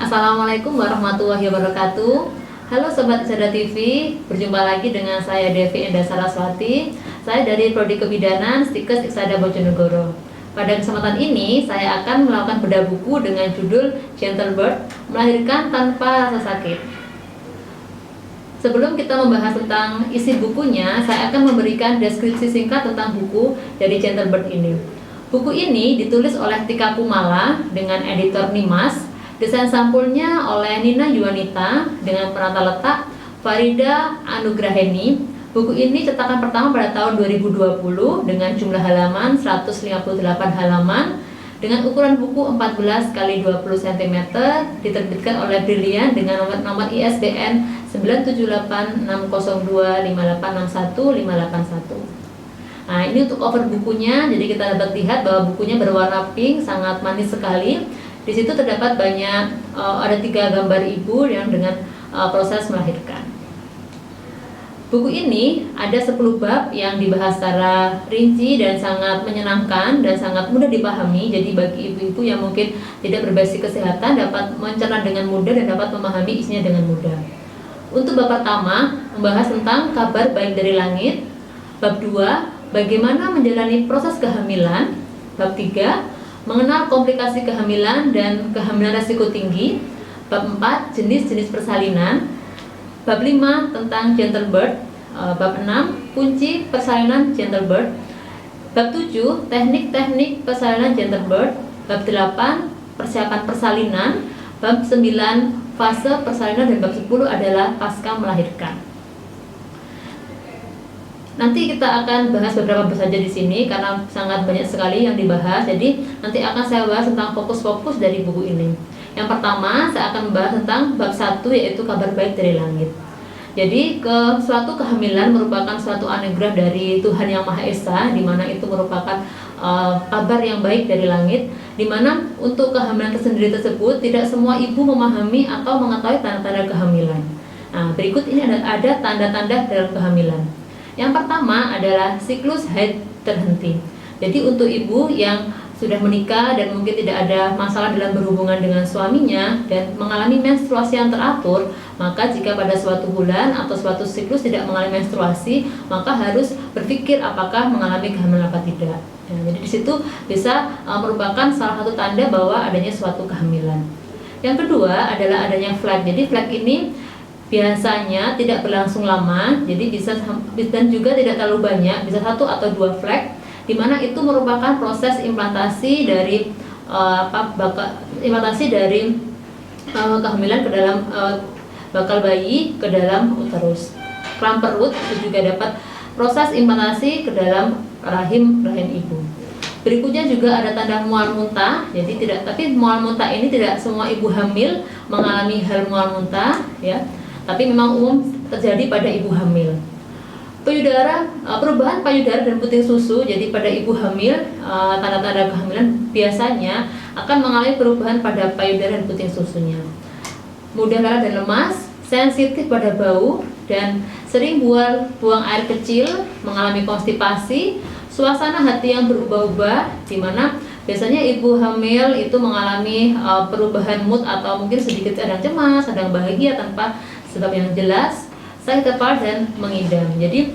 Assalamualaikum warahmatullahi wabarakatuh. Halo Sobat Iksada TV, berjumpa lagi dengan saya Devi Endah Saraswati. Saya dari Prodi Kebidanan Stikes Iksada Bojonegoro. Pada kesempatan ini, saya akan melakukan bedah buku dengan judul Gentle Bird, Melahirkan Tanpa Rasa Sakit. Sebelum kita membahas tentang isi bukunya, saya akan memberikan deskripsi singkat tentang buku dari Gentle Bird ini. Buku ini ditulis oleh Tika Kumala dengan editor Nimas. Desain sampulnya oleh Nina Yuwanita dengan penata letak Farida Anugraheni. Buku ini cetakan pertama pada tahun 2020 dengan jumlah halaman 158 halaman dengan ukuran buku 14 x 20 cm, diterbitkan oleh Briliant dengan nomor ISBN 9786025861581. Nah, ini untuk cover bukunya, jadi kita dapat lihat bahwa bukunya berwarna pink, sangat manis sekali. Di situ terdapat banyak, ada 3 gambar ibu yang dengan proses melahirkan. Buku ini ada 10 bab yang dibahas secara rinci dan sangat menyenangkan dan sangat mudah dipahami. Jadi bagi ibu-ibu yang mungkin tidak berbasic kesehatan dapat mencerna dengan mudah dan dapat memahami isinya dengan mudah. Untuk bab pertama membahas tentang kabar baik dari langit. Bab 2 bagaimana menjalani proses kehamilan. Bab 3 mengenal komplikasi kehamilan dan kehamilan resiko tinggi. Bab 4 jenis-jenis persalinan. Bab 5 tentang Gentle Bird. Bab 6 kunci persalinan Gentle Bird. Bab 7 teknik-teknik persalinan Gentle Bird. Bab 8 persiapan persalinan. Bab 9 fase persalinan, dan bab 10 adalah pasca melahirkan. Nanti kita akan bahas beberapa bab saja di sini karena sangat banyak sekali yang dibahas. Jadi nanti akan saya bahas tentang fokus-fokus dari buku ini. Yang pertama saya akan membahas tentang bab 1, yaitu kabar baik dari langit. Jadi suatu kehamilan merupakan suatu anugerah dari Tuhan Yang Maha Esa, di mana itu merupakan kabar yang baik dari langit, di mana untuk kehamilan tersendiri tersebut tidak semua ibu memahami atau mengetahui tanda-tanda kehamilan. Nah, berikut ini ada tanda-tanda dalam kehamilan. Yang pertama adalah siklus haid terhenti. Jadi untuk ibu yang sudah menikah dan mungkin tidak ada masalah dalam berhubungan dengan suaminya dan mengalami menstruasi yang teratur, maka jika pada suatu bulan atau suatu siklus tidak mengalami menstruasi, maka harus berpikir apakah mengalami kehamilan apa tidak. Nah, jadi di situ bisa merupakan salah satu tanda bahwa adanya suatu kehamilan. Yang kedua adalah adanya flag. Jadi flag ini biasanya tidak berlangsung lama, jadi bisa dan juga tidak terlalu banyak, bisa 1 atau 2 flag, di mana itu merupakan proses implantasi dari kehamilan ke dalam bakal bayi ke dalam uterus. Kram perut itu juga dapat proses implantasi ke dalam rahim ibu. Berikutnya juga ada tanda mual muntah. Jadi tapi mual muntah ini tidak semua ibu hamil mengalami hal mual muntah, ya. Tapi memang umum terjadi pada ibu hamil. Perubahan payudara dan puting susu. Jadi pada ibu hamil, tanda-tanda kehamilan biasanya akan mengalami perubahan pada payudara dan puting susunya. Mudah lelah dan lemas, sensitif pada bau, dan sering buang air kecil, mengalami konstipasi, suasana hati yang berubah-ubah, di mana biasanya ibu hamil itu mengalami perubahan mood atau mungkin sedikit kadang cemas, kadang bahagia tanpa sebab yang jelas, sakit kepala dan mengidam. Jadi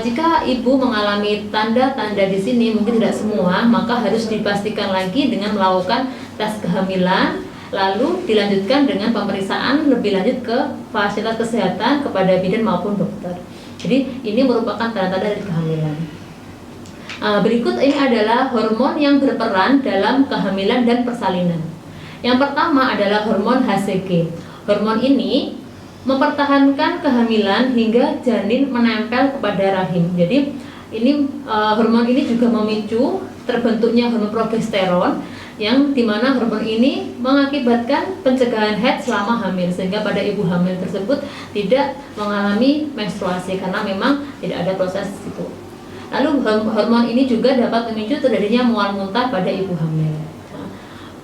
jika ibu mengalami tanda-tanda di sini, mungkin tidak semua, maka harus dipastikan lagi dengan melakukan tes kehamilan, lalu dilanjutkan dengan pemeriksaan lebih lanjut ke fasilitas kesehatan kepada bidan maupun dokter. Jadi ini merupakan tanda-tanda dari kehamilan. Berikut ini adalah hormon yang berperan dalam kehamilan dan persalinan. Yang pertama adalah hormon HCG. Hormon ini mempertahankan kehamilan hingga janin menempel kepada rahim. Jadi hormon ini juga memicu terbentuknya hormon progesteron, yang dimana hormon ini mengakibatkan pencegahan haid selama hamil, sehingga pada ibu hamil tersebut tidak mengalami menstruasi karena memang tidak ada proses itu. Lalu hormon ini juga dapat memicu terjadinya mual muntah pada ibu hamil.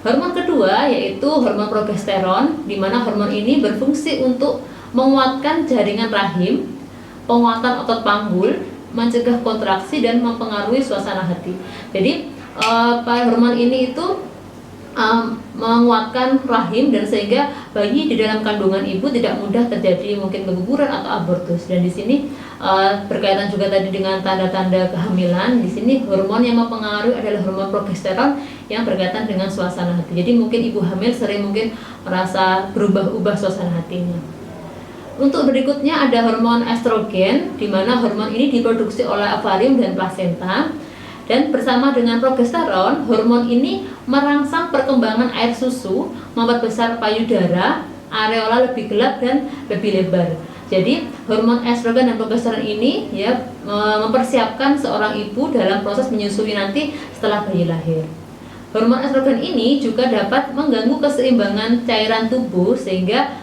Hormon kedua yaitu hormon progesteron, di mana hormon ini berfungsi untuk menguatkan jaringan rahim, penguatan otot panggul, mencegah kontraksi dan mempengaruhi suasana hati. Jadi hormon ini itu menguatkan rahim, dan sehingga bayi di dalam kandungan ibu tidak mudah terjadi mungkin keguguran atau abortus. Dan di sini berkaitan juga tadi dengan tanda-tanda kehamilan. Di sini hormon yang mempengaruhi adalah hormon progesteron yang berkaitan dengan suasana hati. Jadi mungkin ibu hamil sering mungkin merasa berubah-ubah suasana hatinya. Untuk berikutnya ada hormon estrogen, di mana hormon ini diproduksi oleh ovarium dan plasenta. Dan bersama dengan progesteron, hormon ini merangsang perkembangan air susu, memperbesar payudara, areola lebih gelap dan lebih lebar. Jadi hormon estrogen dan progesteron ini ya mempersiapkan seorang ibu dalam proses menyusui nanti setelah bayi lahir. Hormon estrogen ini juga dapat mengganggu keseimbangan cairan tubuh, sehingga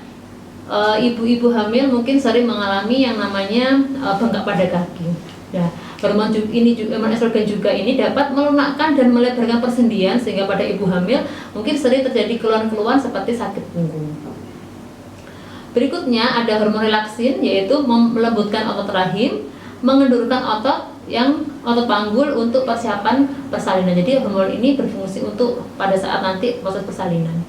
ibu-ibu hamil mungkin sering mengalami yang namanya bengkak pada kaki. Nah, hormon estrogen juga ini dapat melunakkan dan melebarkan persendian, sehingga pada ibu hamil mungkin sering terjadi keluhan-keluhan seperti sakit punggung. Berikutnya ada hormon relaksin, yaitu melembutkan otot rahim, mengendurkan otot panggul untuk persiapan persalinan. Jadi hormon ini berfungsi untuk pada saat nanti proses persalinan.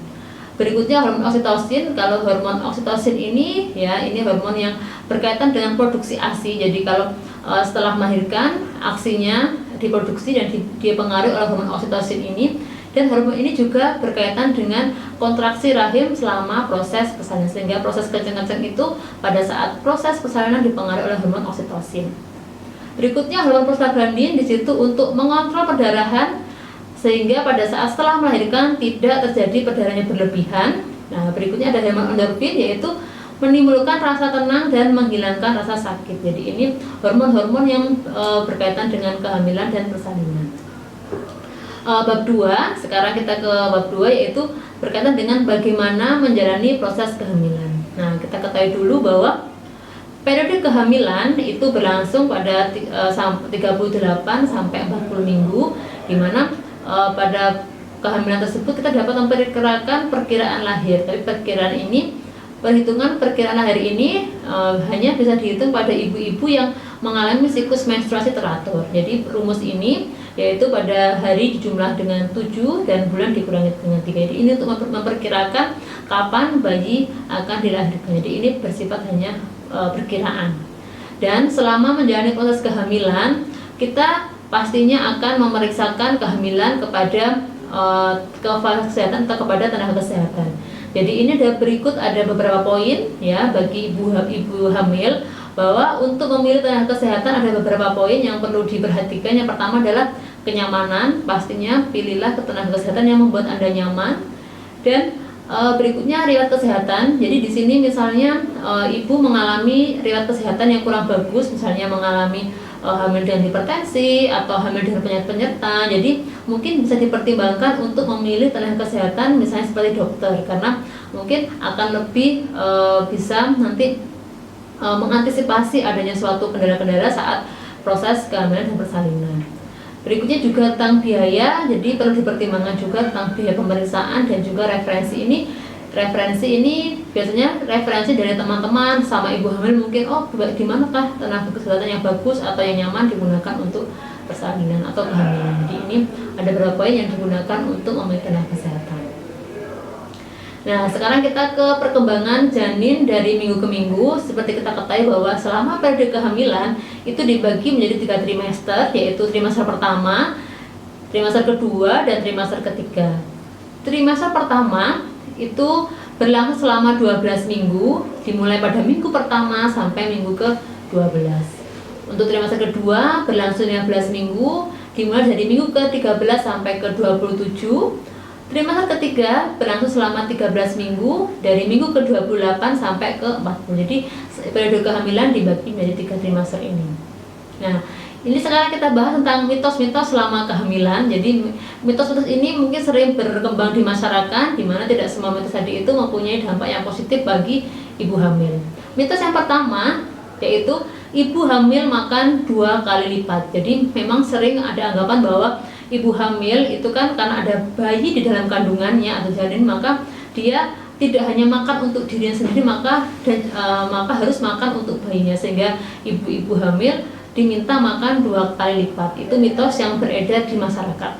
Berikutnya hormon oksitosin. Kalau hormon oksitosin ini ini hormon yang berkaitan dengan produksi ASI. Jadi kalau setelah melahirkan, aksinya diproduksi dan dipengaruhi oleh hormon oksitosin ini. Dan hormon ini juga berkaitan dengan kontraksi rahim selama proses persalinan, sehingga proses kencang-kencang itu pada saat proses persalinan dipengaruhi oleh hormon oksitosin. Berikutnya hormon prostaglandin, di situ untuk mengontrol perdarahan, sehingga pada saat setelah melahirkan tidak terjadi perdarahannya berlebihan. Nah, berikutnya ada hormon endorfin, yaitu menimbulkan rasa tenang dan menghilangkan rasa sakit. Jadi ini hormon-hormon yang berkaitan dengan kehamilan dan persalinan. Bab 2, sekarang kita ke bab 2, yaitu berkaitan dengan bagaimana menjalani proses kehamilan. Nah, kita ketahui dulu bahwa periode kehamilan itu berlangsung pada 38 sampai 40 minggu, di mana pada kehamilan tersebut kita dapat memperkirakan perkiraan lahir. Tapi perhitungan perkiraan lahir ini hanya bisa dihitung pada ibu-ibu yang mengalami siklus menstruasi teratur. Jadi rumus ini yaitu pada hari dijumlah dengan 7 dan bulan dikurangi dengan 3. Jadi ini untuk memperkirakan kapan bayi akan dilahirkan. Jadi ini bersifat hanya perkiraan. Dan selama menjalani proses kehamilan, kita pastinya akan memeriksakan kehamilan kepada kesehatan atau kepada tenaga kesehatan. Jadi ini ada beberapa poin ya bagi ibu hamil, bahwa untuk memilih tenaga kesehatan ada beberapa poin yang perlu diperhatikan. Yang pertama adalah kenyamanan. Pastinya pilihlah tenaga kesehatan yang membuat Anda nyaman. Dan berikutnya riwayat kesehatan. Jadi di sini misalnya ibu mengalami riwayat kesehatan yang kurang bagus, misalnya mengalami hamil dengan hipertensi atau hamil dengan penyakit penyerta. Jadi mungkin bisa dipertimbangkan untuk memilih tenaga kesehatan misalnya seperti dokter, karena mungkin akan lebih bisa nanti mengantisipasi adanya suatu kendala-kendala saat proses kehamilan dan persalinan. Berikutnya juga tentang biaya, jadi perlu dipertimbangkan juga tentang biaya pemeriksaan dan juga referensi ini. Referensi ini biasanya referensi dari teman-teman sama ibu hamil, mungkin di manakah tenaga kesehatan yang bagus atau yang nyaman digunakan untuk persalinan atau kehamilan. Jadi ini ada beberapa poin yang digunakan untuk memilih tenaga kesehatan. Nah, sekarang kita ke perkembangan janin dari minggu ke minggu. Seperti kita ketahui bahwa selama periode kehamilan itu dibagi menjadi 3 trimester, yaitu trimester pertama, trimester kedua, dan trimester ketiga. Trimester pertama itu berlangsung selama 12 minggu, dimulai pada minggu pertama sampai minggu ke-12. Untuk trimester kedua berlangsung 15 minggu, dimulai dari minggu ke-13 sampai ke-27. Trimester ketiga berlangsung selama 13 minggu, dari minggu ke-28 sampai ke-40. Jadi periode kehamilan dibagi menjadi 3 trimester ini. Nah, ini sekarang kita bahas tentang mitos-mitos selama kehamilan. Jadi mitos-mitos ini mungkin sering berkembang di masyarakat, di mana tidak semua mitos tadi itu mempunyai dampak yang positif bagi ibu hamil. Mitos yang pertama yaitu ibu hamil makan 2 kali lipat. Jadi memang sering ada anggapan bahwa ibu hamil itu kan karena ada bayi di dalam kandungannya atau janin, maka dia tidak hanya makan untuk dirinya sendiri, maka harus makan untuk bayinya, sehingga ibu-ibu hamil diminta makan 2 kali lipat. Itu mitos yang beredar di masyarakat.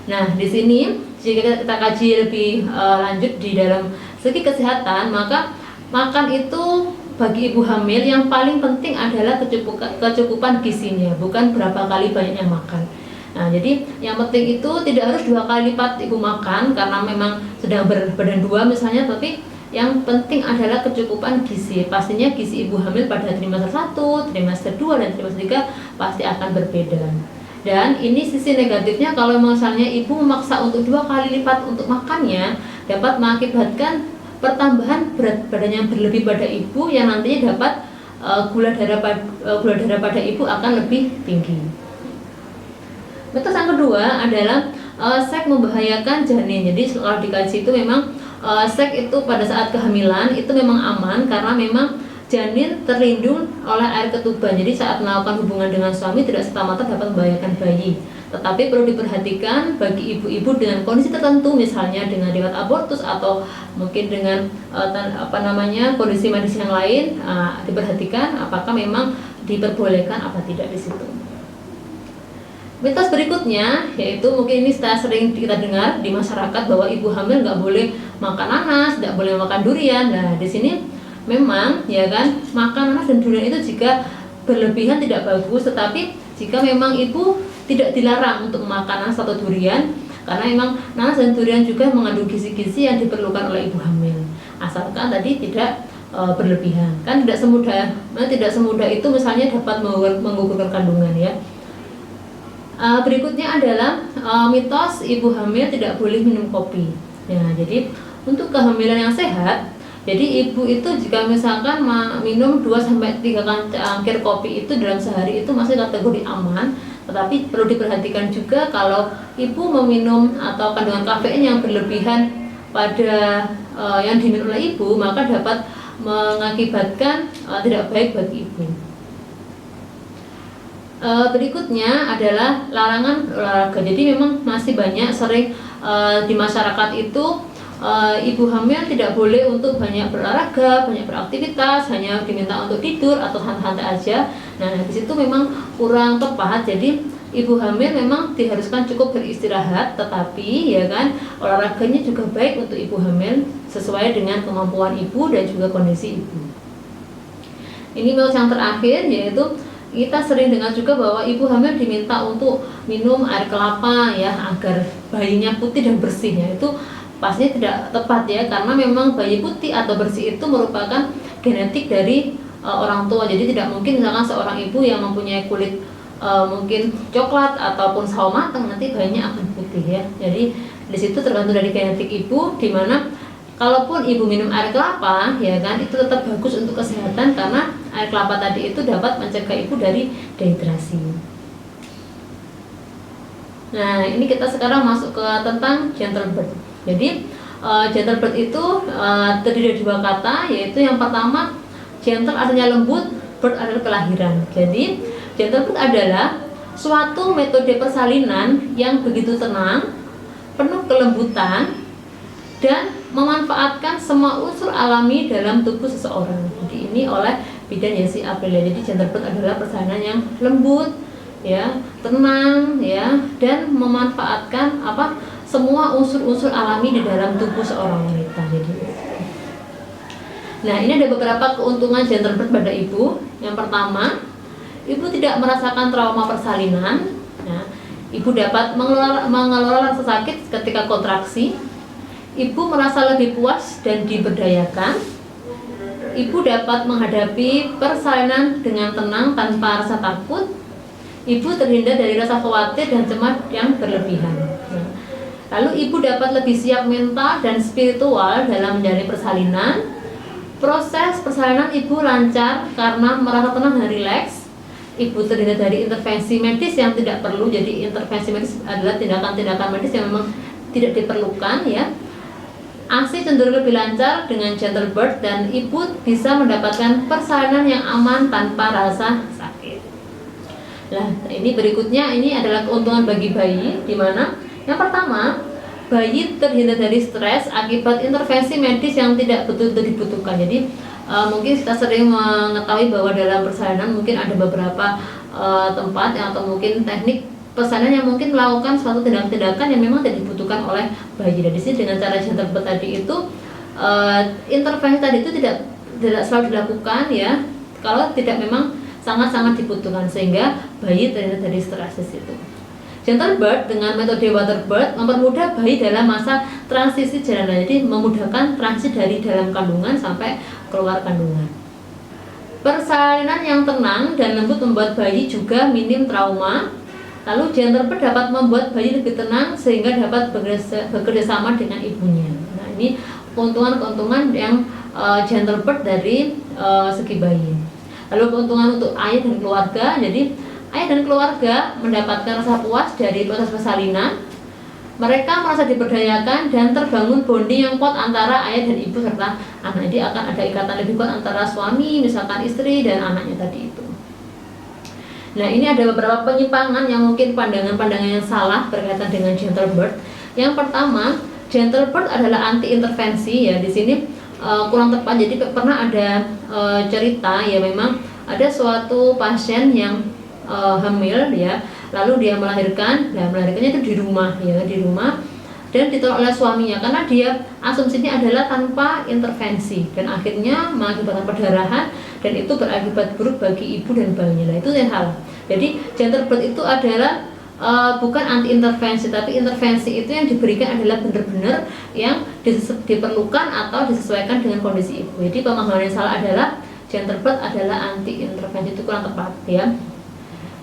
Nah, di sini jika kita kaji lebih lanjut di dalam segi kesehatan, maka makan itu bagi ibu hamil yang paling penting adalah kecukupan gizinya, bukan berapa kali banyaknya makan. Nah, jadi yang penting itu tidak harus 2 kali lipat ibu makan karena memang sedang berbadan 2 misalnya, tapi yang penting adalah kecukupan gizi. Pastinya gizi ibu hamil pada trimester 1, trimester 2, dan trimester 3 pasti akan berbeda. Dan ini sisi negatifnya, kalau misalnya ibu memaksa untuk 2 kali lipat untuk makannya, dapat mengakibatkan pertambahan berat badan yang berlebih pada ibu, yang nantinya dapat gula darah pada ibu akan lebih tinggi. Mitos yang kedua adalah seks membahayakan janin. Jadi kalau dikaji itu memang seks itu pada saat kehamilan itu memang aman karena memang janin terlindung oleh air ketuban. Jadi saat melakukan hubungan dengan suami tidak serta-merta dapat membahayakan bayi. Tetapi perlu diperhatikan bagi ibu-ibu dengan kondisi tertentu, misalnya dengan riwayat abortus atau mungkin dengan kondisi medis yang lain, diperhatikan apakah memang diperbolehkan apa tidak di situ. Mitos berikutnya yaitu mungkin ini sering kita dengar di masyarakat bahwa ibu hamil nggak boleh makan nanas, nggak boleh makan durian. Nah, di sini memang ya kan, makan nanas dan durian itu jika berlebihan tidak bagus, tetapi jika memang ibu tidak dilarang untuk makan nanas atau durian, karena memang nanas dan durian juga mengandung gizi-gizi yang diperlukan oleh ibu hamil, asalkan tadi tidak berlebihan. Kan tidak semudah itu misalnya dapat menggugurkan kandungan ya. Berikutnya adalah mitos ibu hamil tidak boleh minum kopi. Nah, jadi untuk kehamilan yang sehat, jadi ibu itu jika misalkan minum 2-3 cangkir kopi itu dalam sehari itu masih kategori aman. Tetapi perlu diperhatikan juga kalau ibu meminum atau kandungan kafein yang berlebihan pada yang diminum oleh ibu, maka dapat mengakibatkan tidak baik bagi ibu. Berikutnya adalah larangan berolahraga. Jadi memang masih banyak sering di masyarakat itu ibu hamil tidak boleh untuk banyak berolahraga, banyak beraktivitas, hanya diminta untuk tidur atau santai-santai aja. Nah, di situ memang kurang tepat. Jadi ibu hamil memang diharuskan cukup beristirahat, tetapi ya kan olahraganya juga baik untuk ibu hamil sesuai dengan kemampuan ibu dan juga kondisi ibu. Ini mitos yang terakhir yaitu kita sering dengar juga bahwa ibu hamil diminta untuk minum air kelapa ya agar bayinya putih dan bersih. Ya, itu pastinya tidak tepat ya, karena memang bayi putih atau bersih itu merupakan genetik dari orang tua. Jadi tidak mungkin misalkan seorang ibu yang mempunyai kulit mungkin coklat ataupun sawo matang nanti bayinya akan putih ya. Jadi di situ tergantung dari genetik ibu, di mana kalaupun ibu minum air kelapa ya kan itu tetap bagus untuk kesehatan, karena air kelapa tadi itu dapat mencegah ibu dari dehidrasi. Nah, ini kita sekarang masuk ke tentang gentle birth. Jadi gentle birth itu terdiri dari 2 kata, yaitu yang pertama gentle artinya lembut, birth adalah kelahiran. Jadi gentle birth adalah suatu metode persalinan yang begitu tenang, penuh kelembutan, dan memanfaatkan semua unsur alami dalam tubuh seseorang. Jadi ini oleh bidan Yesi Aprilia. Jadi gentle birth adalah persalinan yang lembut, ya, tenang, ya, dan memanfaatkan semua unsur-unsur alami di dalam tubuh seorang wanita. Jadi, nah ini ada beberapa keuntungan gentle birth pada ibu. Yang pertama, ibu tidak merasakan trauma persalinan. Nah, ibu dapat mengelola rasa sakit ketika kontraksi. Ibu merasa lebih puas dan diberdayakan. Ibu dapat menghadapi persalinan dengan tenang tanpa rasa takut. Ibu terhindar dari rasa khawatir dan cemas yang berlebihan. Lalu ibu dapat lebih siap mental dan spiritual dalam menjalani persalinan. Proses persalinan ibu lancar karena merasa tenang dan rileks. Ibu terhindar dari intervensi medis yang tidak perlu. Jadi intervensi medis adalah tindakan-tindakan medis yang memang tidak diperlukan ya. ASI cenderung lebih lancar dengan gentle birth, dan ibu bisa mendapatkan persalinan yang aman tanpa rasa sakit. Nah, ini berikutnya ini adalah keuntungan bagi bayi, di mana yang pertama, bayi terhindar dari stres akibat intervensi medis yang tidak betul-betul dibutuhkan. Jadi mungkin kita sering mengetahui bahwa dalam persalinan mungkin ada beberapa tempat atau mungkin teknik persalinan yang mungkin melakukan suatu tindakan-tindakan yang memang tidak dibutuhkan oleh bayi. Dan di sini dengan cara gentle birth tadi itu intervensi tadi itu tidak selalu dilakukan ya, kalau tidak memang sangat-sangat dibutuhkan, sehingga bayi terhindar dari stres itu. Gentle birth dengan metode water birth mempermudah bayi dalam masa transisi janin, jadi memudahkan transisi dari dalam kandungan sampai keluar kandungan. Persalinan yang tenang dan lembut membuat bayi juga minim trauma. Lalu gentle birth dapat membuat bayi lebih tenang sehingga dapat bekerja sama dengan ibunya. Nah, ini keuntungan-keuntungan yang gentle birth dari segi bayi. Lalu keuntungan untuk ayah dan keluarga, jadi ayah dan keluarga mendapatkan rasa puas dari proses persalinan. Mereka merasa diberdayakan dan terbangun bonding yang kuat antara ayah dan ibu serta anak. Jadi akan ada ikatan lebih kuat antara suami, misalkan istri dan anaknya tadi itu. Nah, ini ada beberapa penyimpangan yang mungkin pandangan-pandangan yang salah berkaitan dengan gentle birth. Yang pertama, gentle birth adalah anti intervensi ya. Di sini kurang tepat. Jadi pernah ada cerita ya, memang ada suatu pasien yang hamil ya, lalu dia melahirkan, dan melahirkannya itu di rumah ya, di rumah, dan ditolak oleh suaminya karena dia asumsinya adalah tanpa intervensi, dan akhirnya mengakibatkan perdarahan, dan itu berakibat buruk bagi ibu dan bayinya. Nah, itu yang salah. Jadi gentle birth itu adalah bukan anti intervensi, tapi intervensi itu yang diberikan adalah benar-benar yang diperlukan atau disesuaikan dengan kondisi ibu. Jadi pemahaman yang salah adalah gentle birth adalah anti intervensi, itu kurang tepat ya.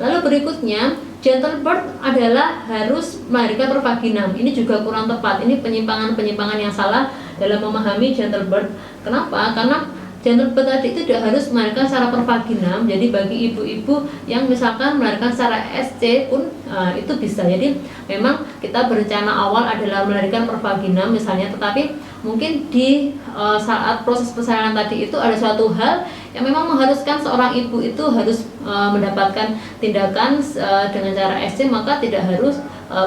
Lalu berikutnya, gentle birth adalah harus melahirkan per vaginam. Ini juga kurang tepat. Ini penyimpangan yang salah dalam memahami gentle birth. Kenapa? Karena gentle birth tadi itu tidak harus melahirkan secara per vaginam. Jadi bagi ibu-ibu yang misalkan melahirkan secara SC pun itu bisa. Jadi memang kita berencana awal adalah melahirkan per vaginam misalnya, tetapi mungkin di saat proses persalinan tadi itu ada suatu hal yang memang mengharuskan seorang ibu itu harus mendapatkan tindakan dengan cara SC, maka tidak harus,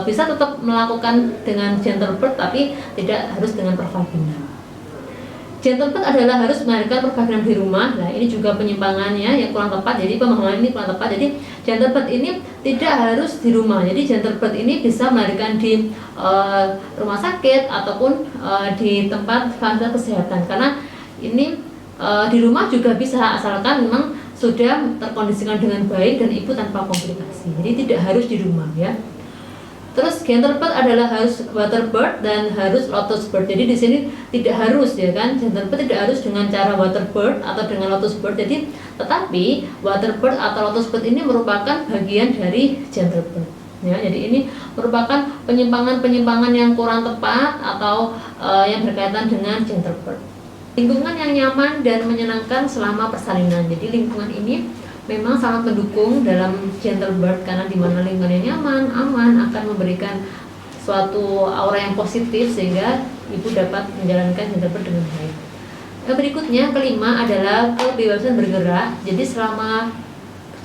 bisa tetap melakukan dengan gentle birth tapi tidak harus dengan per vaginam. Gentle birth adalah harus melahirkan per vaginam di rumah. Nah, ini juga penyimpangannya yang kurang tepat. Jadi pemahaman ini kurang tepat. Jadi gentle birth ini tidak harus di rumah. Jadi gentle birth ini bisa melahirkan di rumah sakit ataupun di tempat fasilitas kesehatan. Karena ini di rumah juga bisa, asalkan memang sudah terkondisikan dengan baik dan ibu tanpa komplikasi. Jadi tidak harus di rumah ya. Terus gentle birth adalah harus water birth dan harus lotus birth. Jadi di sini tidak harus ya kan, gentle birth tidak harus dengan cara water birth atau dengan lotus birth. Jadi tetapi water birth atau lotus birth ini merupakan bagian dari gentle birth. Ya, jadi ini merupakan penyimpangan yang kurang tepat atau yang berkaitan dengan gentle birth. Lingkungan yang nyaman dan menyenangkan selama persalinan. Jadi lingkungan ini memang sangat mendukung dalam gentle birth, karena di mana lingkungan yang nyaman, aman akan memberikan suatu aura yang positif sehingga ibu dapat menjalankan gentle birth dengan baik. Berikutnya, kelima adalah kebebasan bergerak. Jadi selama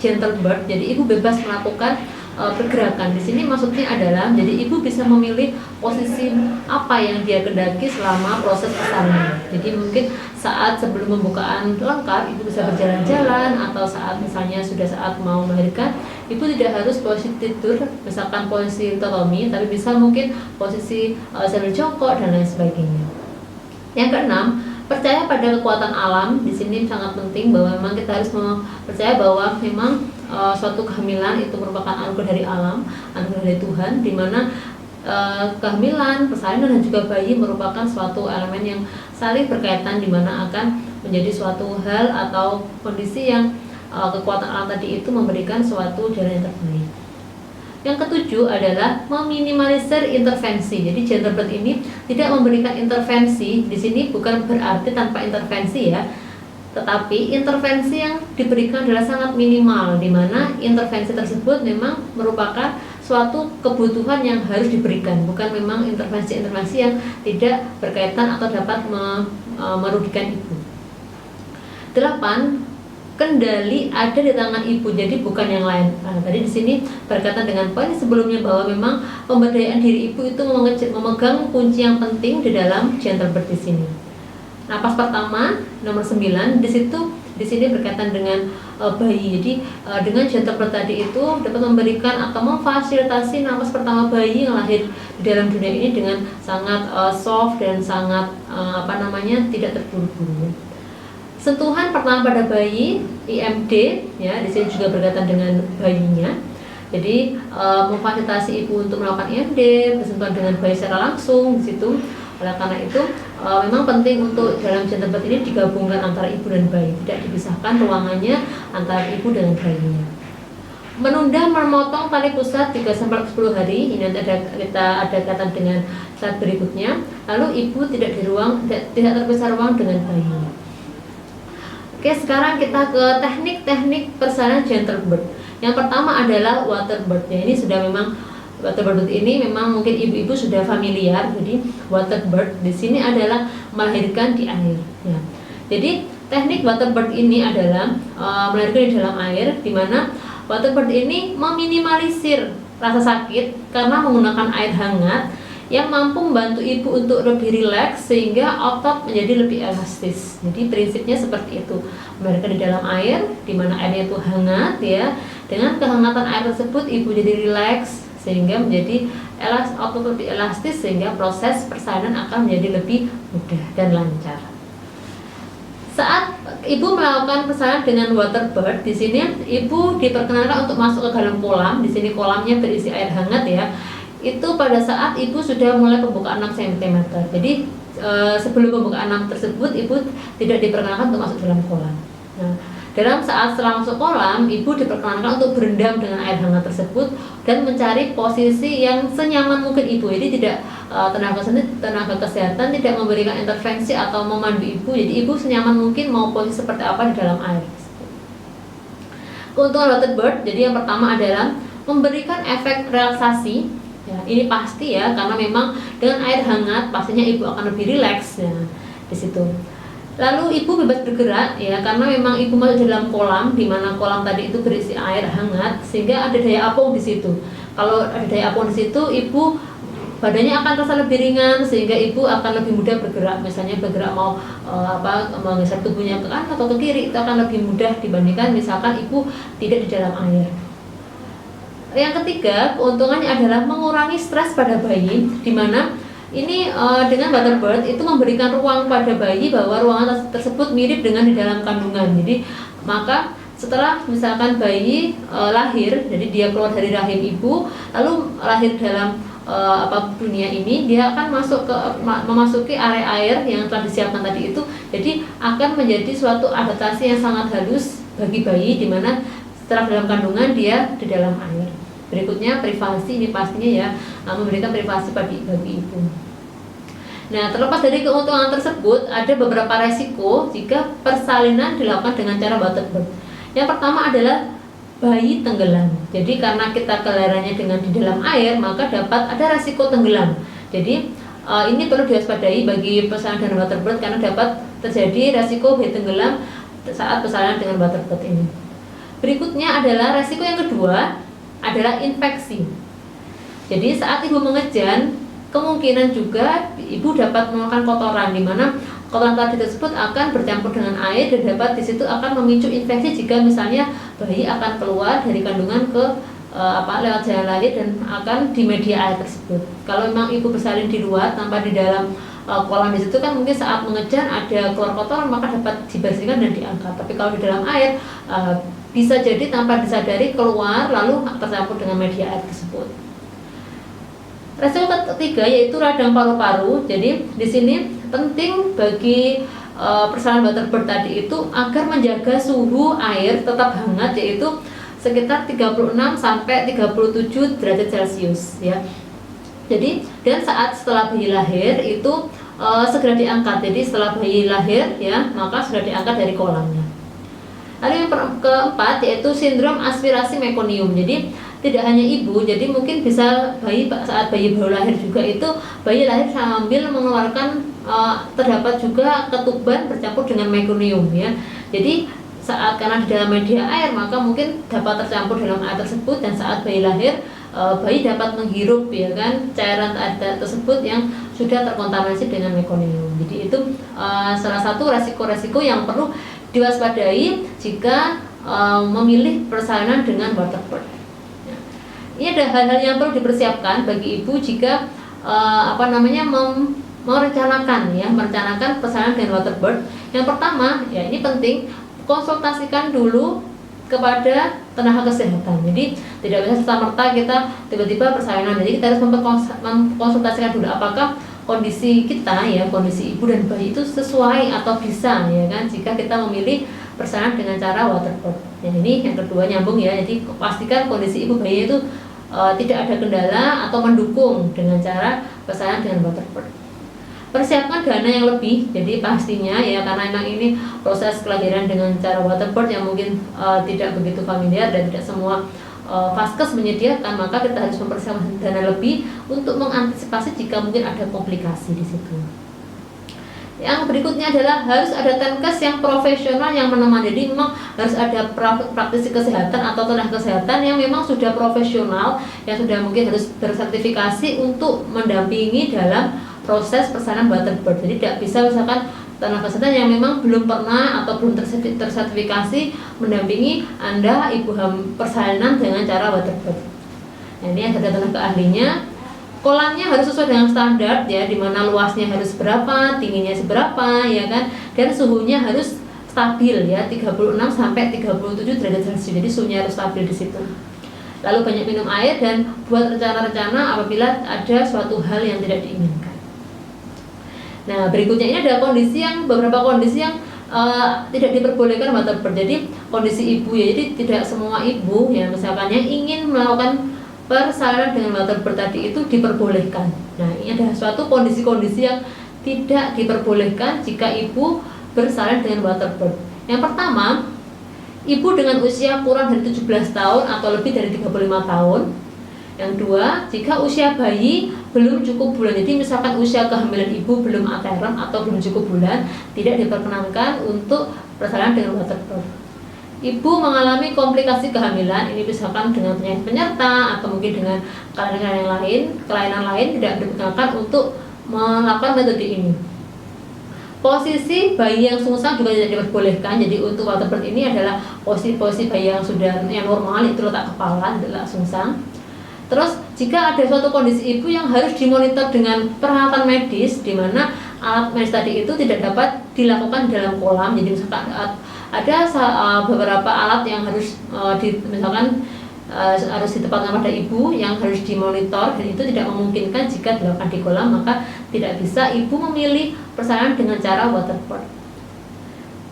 gentle birth, jadi ibu bebas melakukan pergerakan. Di sini maksudnya adalah jadi ibu bisa memilih posisi apa yang dia kendaki selama proses persalinan. Jadi mungkin saat sebelum pembukaan lengkap ibu bisa berjalan-jalan, atau saat misalnya sudah saat mau melahirkan, ibu tidak harus posisi tidur, misalkan posisi totomi, tapi bisa mungkin posisi sambil jongkok dan lain sebagainya. Yang keenam, percaya pada kekuatan alam. Di sini sangat penting bahwa memang kita harus percaya bahwa memang suatu kehamilan itu merupakan anugerah dari alam, anugerah dari Tuhan, di mana kehamilan, persalinan dan juga bayi merupakan suatu elemen yang saling berkaitan, di mana akan menjadi suatu hal atau kondisi yang kekuatan alam tadi itu memberikan suatu jalan yang terbaik. Yang ketujuh adalah meminimalisir intervensi. Jadi gentle birth ini tidak memberikan intervensi. Di sini bukan berarti tanpa intervensi ya, tetapi intervensi yang diberikan adalah sangat minimal, di mana intervensi tersebut memang merupakan suatu kebutuhan yang harus diberikan, bukan memang intervensi-intervensi yang tidak berkaitan atau dapat merugikan ibu. 8. Kendali ada di tangan ibu, jadi bukan yang lain. Nah, tadi di sini berkaitan dengan poin sebelumnya bahwa memang pemberdayaan diri ibu itu memegang kunci yang penting di dalam gentle birth di sini. Napas pertama nomor 9, di situ di sini berkaitan dengan bayi. Jadi dengan gentle birth tadi itu dapat memberikan atau memfasilitasi napas pertama bayi yang lahir di dalam dunia ini dengan sangat soft dan sangat tidak terburu-buru. Sentuhan pertama pada bayi, IMD, ya, di sini juga berkaitan dengan bayinya. Jadi memfasilitasi ibu untuk melakukan IMD, bersentuhan dengan bayi secara langsung di situ. Oleh karena itu memang penting untuk dalam gentle birth ini digabungkan antara ibu dan bayi, tidak dipisahkan ruangannya antara ibu dengan bayinya. Menunda memotong tali pusat 3-10 hari, ini nanti kita ada kaitan dengan slide berikutnya. Lalu ibu tidak terpisah ruang dengan bayinya. Oke, sekarang kita ke teknik-teknik persalinan gentle birth. Yang pertama adalah water birth. Ya, ini sudah memang water birth ini memang mungkin ibu-ibu sudah familiar. Jadi water birth di sini adalah melahirkan di air. Ya. Jadi teknik water birth ini adalah melahirkan di dalam air, di mana water birth ini meminimalisir rasa sakit karena menggunakan air hangat yang mampu membantu ibu untuk lebih rileks sehingga otot menjadi lebih elastis. Jadi prinsipnya seperti itu, melahirkan di dalam air, di mana airnya itu hangat, ya. Dengan kehangatan air tersebut ibu jadi rileks sehingga menjadi otot lebih elastis sehingga proses persalinan akan menjadi lebih mudah dan lancar. Saat ibu melakukan persalinan dengan water birth, di sini ibu diperkenankan untuk masuk ke dalam kolam. Di sini kolamnya berisi air hangat, ya. Itu pada saat ibu sudah mulai pembukaan 6 cm. Jadi sebelum pembukaan 6 tersebut ibu tidak diperkenankan untuk masuk dalam kolam. Nah, setelah masuk kolam, ibu diperkenankan untuk berendam dengan air hangat tersebut dan mencari posisi yang senyaman mungkin ibu. Jadi tidak tenaga kesehatan tidak memberikan intervensi atau memandu ibu. Jadi ibu senyaman mungkin mau posisi seperti apa di dalam air. Keuntungan water birth, jadi yang pertama adalah memberikan efek relaksasi. Ya, ini pasti ya, karena memang dengan air hangat pastinya ibu akan lebih rileks, ya, di situ. Lalu ibu bebas bergerak, ya, karena memang ibu masuk dalam kolam, di mana kolam tadi itu berisi air hangat, sehingga ada daya apung di situ. Kalau ada daya apung di situ, ibu badannya akan terasa lebih ringan, sehingga ibu akan lebih mudah bergerak. Misalnya bergerak mau menggeser tubuhnya ke kanan atau ke kiri, itu akan lebih mudah dibandingkan misalkan ibu tidak di dalam air. Yang ketiga, keuntungannya adalah mengurangi stres pada bayi, di mana ini dengan water birth itu memberikan ruang pada bayi bahwa ruangan tersebut mirip dengan di dalam kandungan. Jadi maka setelah misalkan bayi lahir, jadi dia keluar dari rahim ibu, lalu lahir dalam dunia ini, dia akan memasuki area air yang telah disiapkan tadi itu. Jadi akan menjadi suatu adaptasi yang sangat halus bagi bayi, di mana setelah dalam kandungan dia di dalam air. Berikutnya privasi, ini pastinya ya memberikan privasi bagi ibu. Nah, terlepas dari keuntungan tersebut, ada beberapa resiko jika persalinan dilakukan dengan cara water birth. Yang pertama adalah bayi tenggelam. Jadi karena kita kelahirannya dengan di dalam air, maka dapat ada resiko tenggelam. Jadi ini perlu diwaspadai bagi persalinan dengan water birth, karena dapat terjadi resiko bayi tenggelam saat persalinan dengan water birth ini. Berikutnya adalah resiko yang kedua adalah infeksi. Jadi saat ibu mengejan, kemungkinan juga ibu dapat mengeluarkan kotoran, di mana kotoran tadi tersebut akan bercampur dengan air dan dapat di situ akan memicu infeksi jika misalnya bayi akan keluar dari kandungan ke lewat jalan lahir dan akan di media air tersebut. Kalau memang ibu bersalin di luar tanpa di dalam kolam di situ kan mungkin saat mengejan ada keluar kotoran, maka dapat dibersihkan dan diangkat. Tapi kalau di dalam air bisa jadi tanpa disadari keluar lalu tercampur dengan media air tersebut. Resiko ketiga yaitu radang paru-paru. Jadi di sini penting bagi persalinan water birth tadi itu agar menjaga suhu air tetap hangat, yaitu sekitar 36 sampai 37 derajat Celcius, ya. Jadi dan saat setelah bayi lahir itu segera diangkat. Jadi setelah bayi lahir, ya, maka sudah diangkat dari kolamnya. Lalu yang keempat yaitu sindrom aspirasi mekonium. Jadi tidak hanya ibu, jadi mungkin bisa saat bayi baru lahir juga itu bayi lahir sambil mengeluarkan terdapat juga ketuban bercampur dengan mekonium, ya. Jadi karena di dalam media air maka mungkin dapat tercampur dalam air tersebut, dan saat bayi lahir bayi dapat menghirup, ya kan, cairan tersebut yang sudah terkontaminasi dengan mekonium. Jadi itu salah satu resiko-resiko yang perlu diwaspadai jika memilih persalinan dengan waterbird. Ini ada hal-hal yang perlu dipersiapkan bagi ibu jika merencanakan persalinan dengan waterbird. Yang pertama, ya ini penting, konsultasikan dulu kepada tenaga kesehatan. Jadi tidak bisa serta-merta kita tiba-tiba persalinan. Jadi kita harus mengkonsultasikan dulu apakah kondisi kita, ya kondisi ibu dan bayi itu sesuai atau bisa, ya kan, jika kita memilih persalinan dengan cara waterbird. Dan ini yang kedua nyambung ya. Jadi pastikan kondisi ibu bayi itu tidak ada kendala atau mendukung dengan cara persalinan dengan waterbird. Persiapkan dana yang lebih, jadi pastinya ya, karena memang ini proses kelahiran dengan cara waterbird yang mungkin tidak begitu familiar dan tidak semua vaskes menyediakan, maka kita harus mempersiapkan dana lebih untuk mengantisipasi jika mungkin ada komplikasi di situ. Yang berikutnya adalah harus ada tenkes yang profesional yang menemani. Jadi memang harus ada praktisi kesehatan atau tenaga kesehatan yang memang sudah profesional, yang sudah mungkin harus bersertifikasi untuk mendampingi dalam proses persalinan waterbird. Jadi tidak bisa misalkan tenaga kesehatan yang memang belum pernah atau belum tersertifikasi mendampingi Anda ibu persalinan dengan cara waterbird. Nah, ini ada tenaga ahlinya. Kolamnya harus sesuai dengan standar ya, dimana luasnya harus berapa, tingginya seberapa, ya kan, dan suhunya harus stabil ya, 36 sampai 37 derajat Celcius. Jadi suhunya harus stabil di situ. Lalu banyak minum air dan buat rencana-rencana apabila ada suatu hal yang tidak diinginkan. Nah, berikutnya ini ada beberapa kondisi yang tidak diperbolehkan waterbird. Jadi kondisi ibu ya, jadi tidak semua ibu ya misalkan yang ingin melakukan persalinan dengan waterbird tadi itu diperbolehkan. Nah, ini ada suatu kondisi-kondisi yang tidak diperbolehkan jika ibu bersalin dengan waterbird. Yang pertama, ibu dengan usia kurang dari 17 tahun atau lebih dari 35 tahun. Yang dua, jika usia bayi belum cukup bulan. Jadi misalkan usia kehamilan ibu belum aterem atau belum cukup bulan, tidak diperkenankan untuk persalinan dengan waterbird. Ibu mengalami komplikasi kehamilan, ini misalkan dengan penyakit penyerta atau mungkin dengan kelainan lain tidak diperkenankan untuk melakukan metode ini. Posisi bayi yang sungsang juga tidak diperbolehkan. Jadi untuk waterbird ini adalah posisi bayi yang normal, itu letak kepala, letak sungsang. Terus jika ada suatu kondisi ibu yang harus dimonitor dengan peralatan medis, di mana alat medis tadi itu tidak dapat dilakukan di dalam kolam. Jadi misalkan ada beberapa alat yang harus harus ditempatkan pada ibu yang harus dimonitor, dan itu tidak memungkinkan jika dilakukan di kolam, maka tidak bisa ibu memilih persalinan dengan cara waterbird.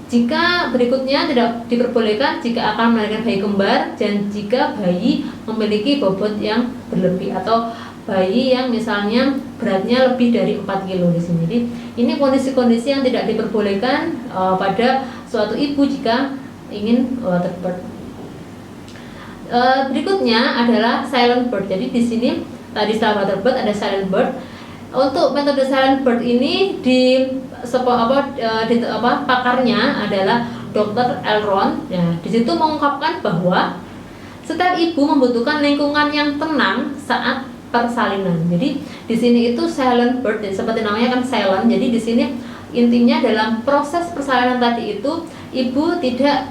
Jika berikutnya tidak diperbolehkan jika akan melahirkan bayi kembar dan jika bayi memiliki bobot yang berlebih atau bayi yang misalnya beratnya lebih dari 4 kg di sini. Jadi ini kondisi-kondisi yang tidak diperbolehkan pada suatu ibu jika ingin waterbird. Berikutnya adalah silent bird. Jadi di sini tadi setelah waterbird ada silent bird. Untuk metode silent bird ini pakarnya adalah Dr. Elron. Ya, di situ mengungkapkan bahwa setiap ibu membutuhkan lingkungan yang tenang saat persalinan. Jadi di sini itu silent bird, seperti namanya kan silent. Jadi di sini intinya dalam proses persalinan tadi itu ibu tidak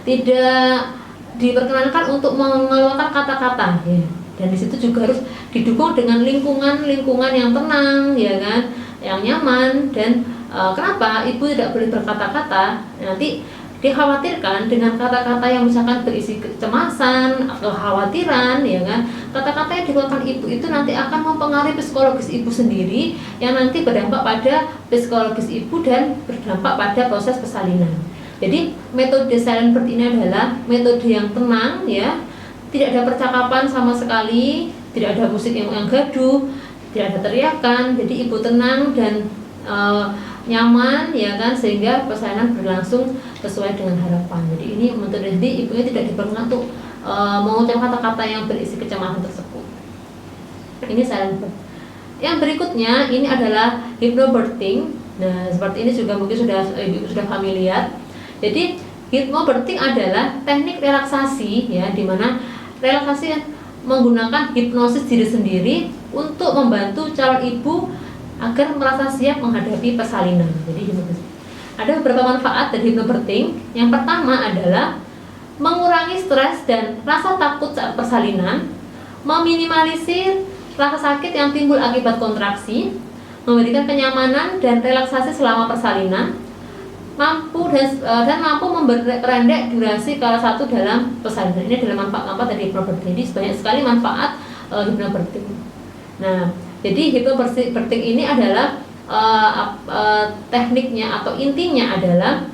tidak diperkenankan untuk mengeluarkan kata-kata ya. Dan di situ juga harus didukung dengan lingkungan yang tenang, ya kan, yang nyaman. Dan kenapa ibu tidak boleh berkata-kata? Nanti dikhawatirkan dengan kata-kata yang misalkan berisi kecemasan atau kekhawatiran, ya kan. Kata-kata yang dikeluarkan ibu itu nanti akan mempengaruhi psikologis ibu sendiri, yang nanti berdampak pada psikologis ibu dan berdampak pada proses persalinan. Jadi metode silent bird ini adalah metode yang tenang ya. Tidak ada percakapan sama sekali, tidak ada musik yang gaduh, tidak ada teriakan. Jadi ibu tenang dan nyaman, ya kan, sehingga persalinan berlangsung sesuai dengan harapan. Jadi ini metode, jadi ibunya tidak diperkenankan untuk mengucapkan kata-kata yang berisi kecemasan tersebut. Ini silent birth. Yang berikutnya ini adalah hypnobirthing. Nah, seperti ini juga mungkin ibu sudah familiar. Jadi hypnobirthing adalah teknik relaksasi ya, di mana relaksasi menggunakan hipnosis diri sendiri untuk membantu calon ibu agar merasa siap menghadapi persalinan. Jadi Ada beberapa manfaat dari hypnobirthing. Yang pertama adalah mengurangi stres dan rasa takut saat persalinan, meminimalisir rasa sakit yang timbul akibat kontraksi, memberikan kenyamanan dan relaksasi selama persalinan, mampu memperpendek durasi kala satu dalam persalinan. Ini adalah manfaat-manfaat dari hypnobirthing. Jadi banyak sekali manfaat hypnobirthing. Nah, jadi hypnobirthing ini adalah tekniknya atau intinya adalah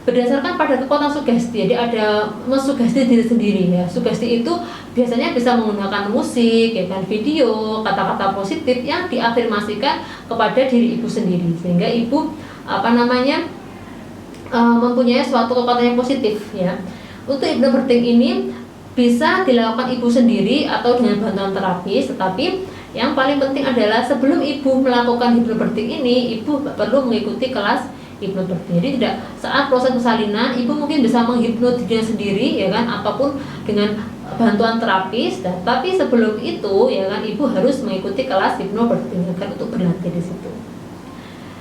berdasarkan pada kekuatan sugesti. Jadi ada mensugesti diri sendiri ya. Sugesti itu biasanya bisa menggunakan musik, ya kan, video, kata-kata positif yang diafirmasikan kepada diri ibu sendiri, sehingga ibu mempunyai suatu kekuatan yang positif ya. Untuk hypnobirthing ini bisa dilakukan ibu sendiri atau dengan bantuan terapis, tetapi yang paling penting adalah sebelum ibu melakukan hypnobirthing ini, ibu perlu mengikuti kelas hypnobirthing. Jadi tidak saat proses persalinan ibu mungkin bisa menghipnotis dirinya sendiri ya kan, ataupun dengan bantuan terapis, tapi sebelum itu ya kan ibu harus mengikuti kelas hypnobirthing kan, untuk berlatih di situ.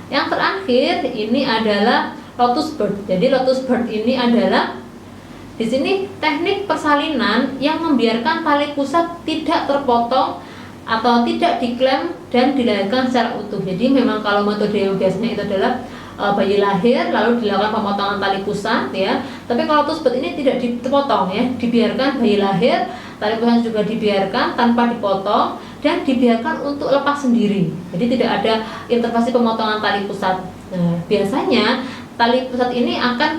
Yang terakhir ini adalah lotus birth. Jadi lotus birth ini adalah di sini teknik persalinan yang membiarkan tali pusat tidak terpotong atau tidak diklem dan dilahirkan secara utuh. Jadi memang kalau metode yang biasanya itu adalah bayi lahir lalu dilakukan pemotongan tali pusat ya, tapi kalau lotus birth ini tidak dipotong ya, dibiarkan bayi lahir, tali pusat juga dibiarkan tanpa dipotong dan dibiarkan untuk lepas sendiri. Jadi tidak ada intervensi pemotongan tali pusat. Nah, biasanya tali pusat ini akan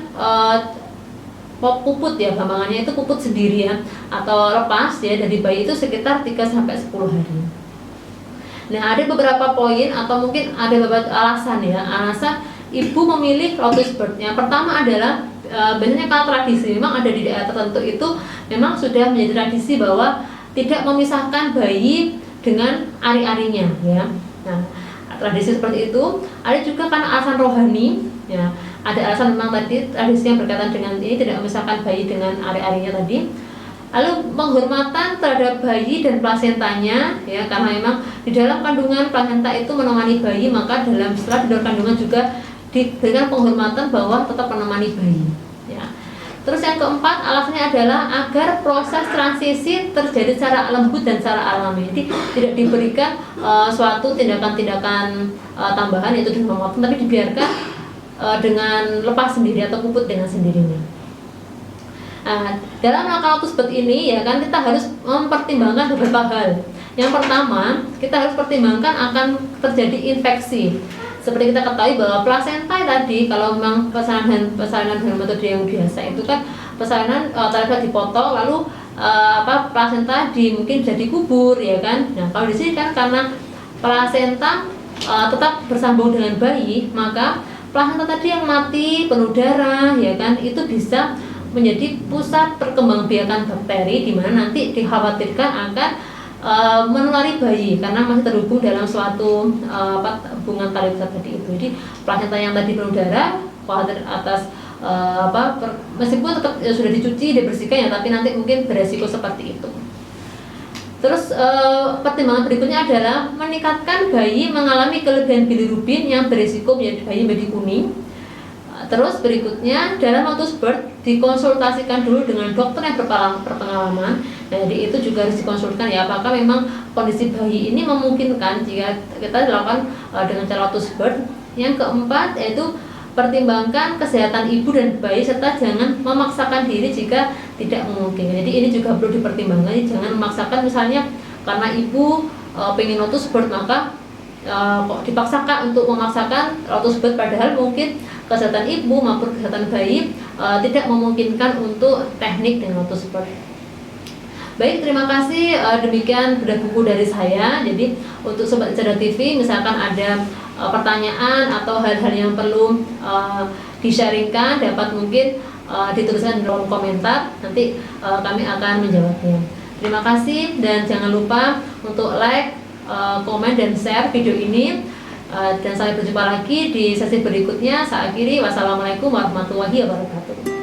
puput ya, gampangannya itu puput sendiri ya, atau lepas ya dari bayi itu sekitar 3-10 hari. Nah, ada beberapa poin atau mungkin ada beberapa alasan ya, alasan ibu memilih lotus birth. Yang pertama adalah biasanya kalau tradisi memang ada di daerah tertentu itu memang sudah menjadi tradisi bahwa tidak memisahkan bayi dengan ari-arinya ya. Nah, tradisi seperti itu. Ada juga karena alasan rohani ya. Ada alasan memang tadi tradisi yang berkaitan dengan ini tidak memisahkan bayi dengan ari-arinya tadi. Lalu penghormatan terhadap bayi dan plasentanya ya, karena memang di dalam kandungan plasenta itu menemani bayi, maka setelah di luar kandungan juga diberikan penghormatan bahwa tetap menemani bayi ya. Terus yang keempat alasannya adalah agar proses transisi terjadi secara lembut dan secara alami. Jadi tidak diberikan suatu tindakan-tindakan tambahan yaitu dengan memotong, tapi dibiarkan dengan lepas sendiri atau puput dengan sendirinya. Nah, dalam melakukan lotus birth ini ya kan kita harus mempertimbangkan beberapa hal. Yang pertama, kita harus pertimbangkan akan terjadi infeksi. Seperti kita ketahui bahwa plasenta tadi, kalau memang persalinan dengan metode yang biasa itu kan persalinan tali dipotong lalu plasenta mungkin bisa dikubur ya kan. Nah, kalau di sini kan karena plasenta tetap bersambung dengan bayi, maka plasenta tadi yang mati penuh darah ya kan, itu bisa menjadi pusat perkembangbiakan bakteri di mana nanti dikhawatirkan akan menulari bayi karena masih terhubung dalam suatu hubungan tali pusat tadi itu. Jadi plasenta yang tadi penuh darah khawatir atas meskipun tetap sudah dicuci dibersihkan ya, tapi nanti mungkin beresiko seperti itu. Terus pertimbangan berikutnya adalah meningkatkan bayi mengalami kelebihan bilirubin yang berisiko menjadi bayi menjadi kuning. Terus berikutnya dalam lotus birth dikonsultasikan dulu dengan dokter yang berpengalaman. Nah, jadi itu juga harus dikonsultasikan ya, apakah memang kondisi bayi ini memungkinkan jika kita dilakukan dengan cara lotus birth. Yang keempat yaitu pertimbangkan kesehatan ibu dan bayi serta jangan memaksakan diri jika tidak memungkinkan. Jadi ini juga perlu dipertimbangkan, jangan memaksakan misalnya karena ibu pengen lotus birth maka kok dipaksakan untuk memaksakan lotus birth, padahal mungkin kesehatan ibu maupun kesehatan bayi tidak memungkinkan untuk teknik dengan lotus birth. Baik, terima kasih. Demikian bedah buku dari saya. Jadi untuk Sobat Cerdas TV, misalkan ada pertanyaan atau hal-hal yang perlu di-sharingkan, dapat mungkin dituliskan di kolom komentar. Nanti kami akan menjawabnya. Terima kasih dan jangan lupa untuk like, komen dan share video ini. Dan sampai berjumpa lagi di sesi berikutnya. Saya akhiri, wassalamualaikum warahmatullahi wabarakatuh.